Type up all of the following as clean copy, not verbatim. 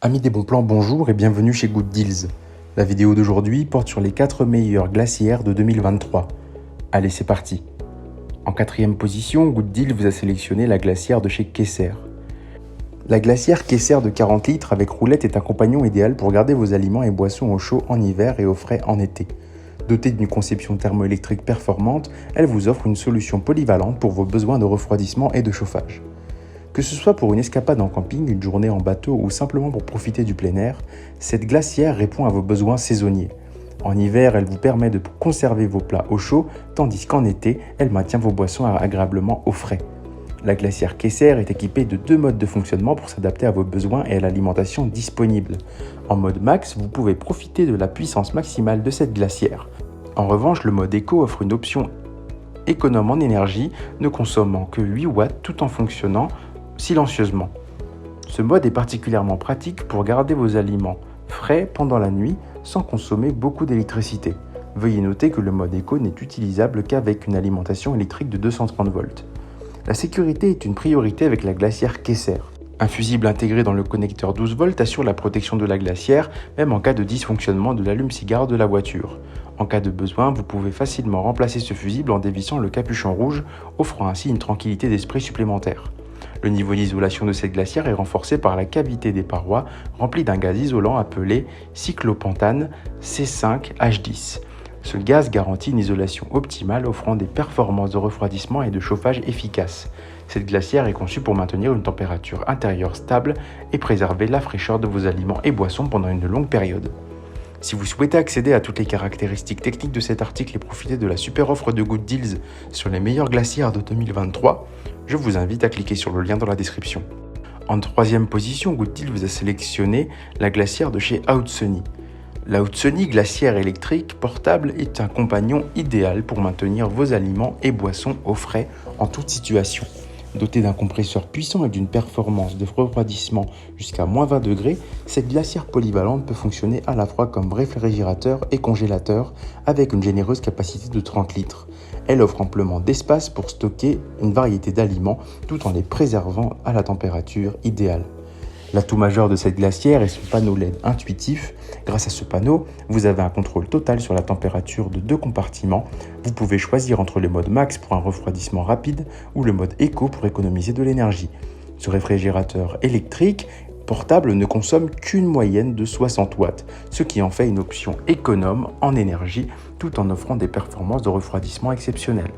Amis des bons plans, bonjour et bienvenue chez Good Deals. La vidéo d'aujourd'hui porte sur les 4 meilleures glacières de 2023. Allez, c'est parti. En 4e position, Good Deals vous a sélectionné la glacière de chez Kesser. La glacière Kesser de 40 litres avec roulette est un compagnon idéal pour garder vos aliments et boissons au chaud en hiver et au frais en été. Dotée d'une conception thermoélectrique performante, elle vous offre une solution polyvalente pour vos besoins de refroidissement et de chauffage. Que ce soit pour une escapade en camping, une journée en bateau ou simplement pour profiter du plein air, cette glacière répond à vos besoins saisonniers. En hiver, elle vous permet de conserver vos plats au chaud, tandis qu'en été, elle maintient vos boissons agréablement au frais. La glacière Kesser est équipée de 2 modes de fonctionnement pour s'adapter à vos besoins et à l'alimentation disponible. En mode max, vous pouvez profiter de la puissance maximale de cette glacière. En revanche, le mode éco offre une option économe en énergie, ne consommant que 8 watts tout en fonctionnant silencieusement. Ce mode est particulièrement pratique pour garder vos aliments frais pendant la nuit sans consommer beaucoup d'électricité. Veuillez noter que le mode éco n'est utilisable qu'avec une alimentation électrique de 230 volts. La sécurité est une priorité avec la glacière Kesser. Un fusible intégré dans le connecteur 12 volts assure la protection de la glacière, même en cas de dysfonctionnement de l'allume-cigare de la voiture. En cas de besoin, vous pouvez facilement remplacer ce fusible en dévissant le capuchon rouge, offrant ainsi une tranquillité d'esprit supplémentaire. Le niveau d'isolation de cette glacière est renforcé par la cavité des parois remplies d'un gaz isolant appelé cyclopentane C5H10. Ce gaz garantit une isolation optimale offrant des performances de refroidissement et de chauffage efficaces. Cette glacière est conçue pour maintenir une température intérieure stable et préserver la fraîcheur de vos aliments et boissons pendant une longue période. Si vous souhaitez accéder à toutes les caractéristiques techniques de cet article et profiter de la super offre de Good Deals sur les meilleures glacières de 2023, je vous invite à cliquer sur le lien dans la description. En 3e position, Good Deals vous a sélectionné la glacière de chez Outsunny. La Outsunny glacière électrique portable est un compagnon idéal pour maintenir vos aliments et boissons au frais en toute situation. Dotée d'un compresseur puissant et d'une performance de refroidissement jusqu'à -20 degrés, cette glacière polyvalente peut fonctionner à la fois comme réfrigérateur et congélateur avec une généreuse capacité de 30 litres. Elle offre amplement d'espace pour stocker une variété d'aliments tout en les préservant à la température idéale. L'atout majeur de cette glacière est son panneau LED intuitif. Grâce à ce panneau, vous avez un contrôle total sur la température de 2 compartiments. Vous pouvez choisir entre le mode max pour un refroidissement rapide ou le mode éco pour économiser de l'énergie. Ce réfrigérateur électrique portable ne consomme qu'une moyenne de 60 watts, ce qui en fait une option économe en énergie tout en offrant des performances de refroidissement exceptionnelles.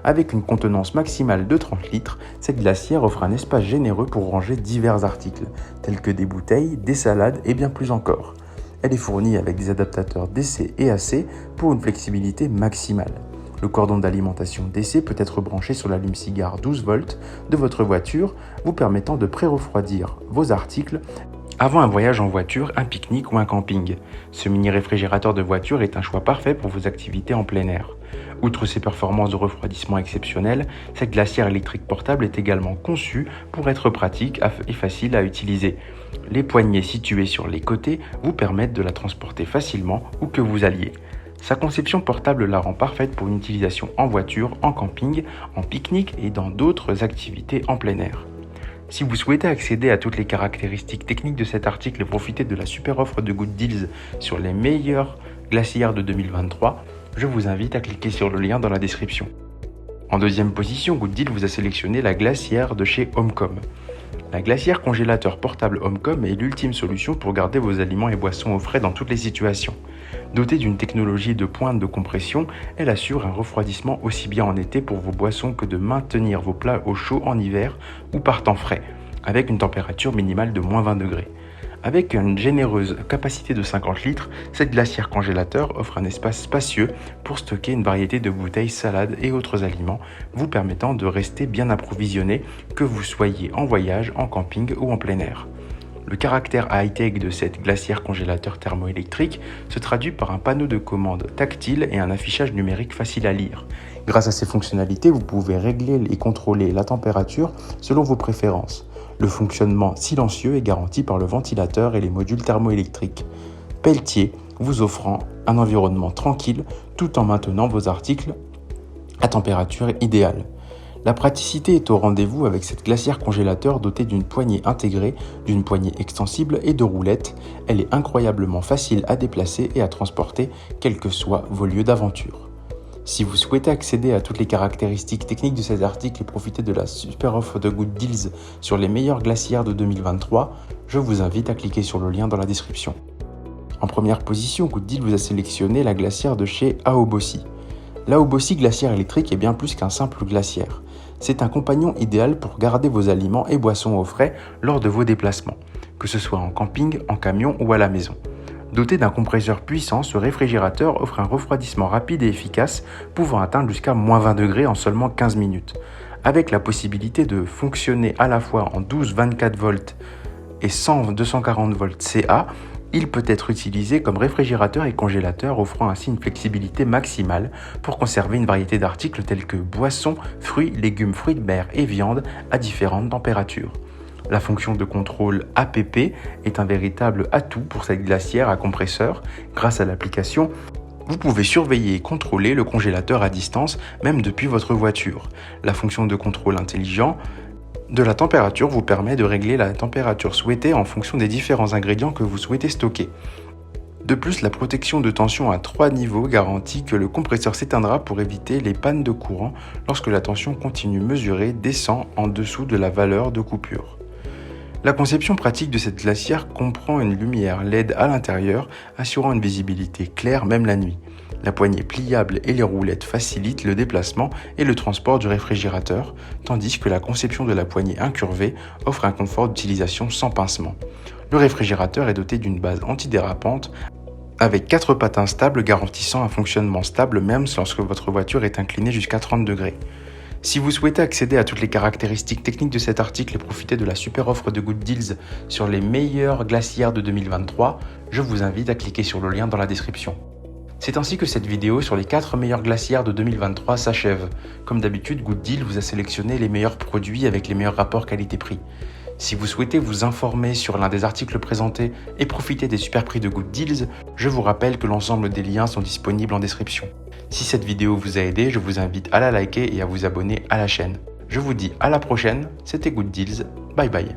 Avec une contenance maximale de 30 litres, cette glacière offre un espace généreux pour ranger divers articles, tels que des bouteilles, des salades et bien plus encore. Elle est fournie avec des adaptateurs DC et AC pour une flexibilité maximale. Le cordon d'alimentation DC peut être branché sur l'allume-cigare 12 volts de votre voiture, vous permettant de pré-refroidir vos articles avant un voyage en voiture, un pique-nique ou un camping. Ce mini-réfrigérateur de voiture est un choix parfait pour vos activités en plein air. Outre ses performances de refroidissement exceptionnelles, cette glacière électrique portable est également conçue pour être pratique et facile à utiliser. Les poignées situées sur les côtés vous permettent de la transporter facilement où que vous alliez. Sa conception portable la rend parfaite pour une utilisation en voiture, en camping, en pique-nique et dans d'autres activités en plein air. Si vous souhaitez accéder à toutes les caractéristiques techniques de cet article et profiter de la super offre de Good Deals sur les meilleures glacières de 2023, je vous invite à cliquer sur le lien dans la description. En 2e position, Good Deals vous a sélectionné la glacière de chez Homecom. La glacière congélateur portable Homecom est l'ultime solution pour garder vos aliments et boissons au frais dans toutes les situations. Dotée d'une technologie de pointe de compression, elle assure un refroidissement aussi bien en été pour vos boissons que de maintenir vos plats au chaud en hiver ou par temps frais, avec une température minimale de -20 degrés. Avec une généreuse capacité de 50 litres, cette glacière congélateur offre un espace spacieux pour stocker une variété de bouteilles, salades et autres aliments, vous permettant de rester bien approvisionné que vous soyez en voyage, en camping ou en plein air. Le caractère high-tech de cette glacière congélateur thermoélectrique se traduit par un panneau de commande tactile et un affichage numérique facile à lire. Grâce à ces fonctionnalités, vous pouvez régler et contrôler la température selon vos préférences. Le fonctionnement silencieux est garanti par le ventilateur et les modules thermoélectriques. Pelletier vous offrant un environnement tranquille tout en maintenant vos articles à température idéale. La praticité est au rendez-vous avec cette glacière congélateur dotée d'une poignée intégrée, d'une poignée extensible et de roulettes. Elle est incroyablement facile à déplacer et à transporter, quels que soient vos lieux d'aventure. Si vous souhaitez accéder à toutes les caractéristiques techniques de cet article et profiter de la super offre de Good Deals sur les meilleures glacières de 2023, je vous invite à cliquer sur le lien dans la description. En première position, Good Deal vous a sélectionné la glacière de chez Aobosi. L'Aobosi glacière électrique est bien plus qu'un simple glacière. C'est un compagnon idéal pour garder vos aliments et boissons au frais lors de vos déplacements, que ce soit en camping, en camion ou à la maison. Doté d'un compresseur puissant, ce réfrigérateur offre un refroidissement rapide et efficace, pouvant atteindre jusqu'à -20 degrés en seulement 15 minutes. Avec la possibilité de fonctionner à la fois en 12-24 volts et 100-240 volts CA, il peut être utilisé comme réfrigérateur et congélateur, offrant ainsi une flexibilité maximale pour conserver une variété d'articles tels que boissons, fruits, légumes, fruits de mer et viande à différentes températures. La fonction de contrôle APP est un véritable atout pour cette glacière à compresseur. Grâce à l'application, vous pouvez surveiller et contrôler le congélateur à distance, même depuis votre voiture. La fonction de contrôle intelligent de la température vous permet de régler la température souhaitée en fonction des différents ingrédients que vous souhaitez stocker. De plus, la protection de tension à 3 niveaux garantit que le compresseur s'éteindra pour éviter les pannes de courant lorsque la tension continue mesurée descend en dessous de la valeur de coupure. La conception pratique de cette glacière comprend une lumière LED à l'intérieur, assurant une visibilité claire même la nuit. La poignée pliable et les roulettes facilitent le déplacement et le transport du réfrigérateur, tandis que la conception de la poignée incurvée offre un confort d'utilisation sans pincement. Le réfrigérateur est doté d'une base antidérapante avec 4 patins stables garantissant un fonctionnement stable même lorsque votre voiture est inclinée jusqu'à 30 degrés. Si vous souhaitez accéder à toutes les caractéristiques techniques de cet article et profiter de la super offre de Good Deals sur les meilleures glacières de 2023, je vous invite à cliquer sur le lien dans la description. C'est ainsi que cette vidéo sur les 4 meilleures glacières de 2023 s'achève. Comme d'habitude, Good Deal vous a sélectionné les meilleurs produits avec les meilleurs rapports qualité-prix. Si vous souhaitez vous informer sur l'un des articles présentés et profiter des super prix de Good Deals, je vous rappelle que l'ensemble des liens sont disponibles en description. Si cette vidéo vous a aidé, je vous invite à la liker et à vous abonner à la chaîne. Je vous dis à la prochaine, c'était Good Deals, bye bye.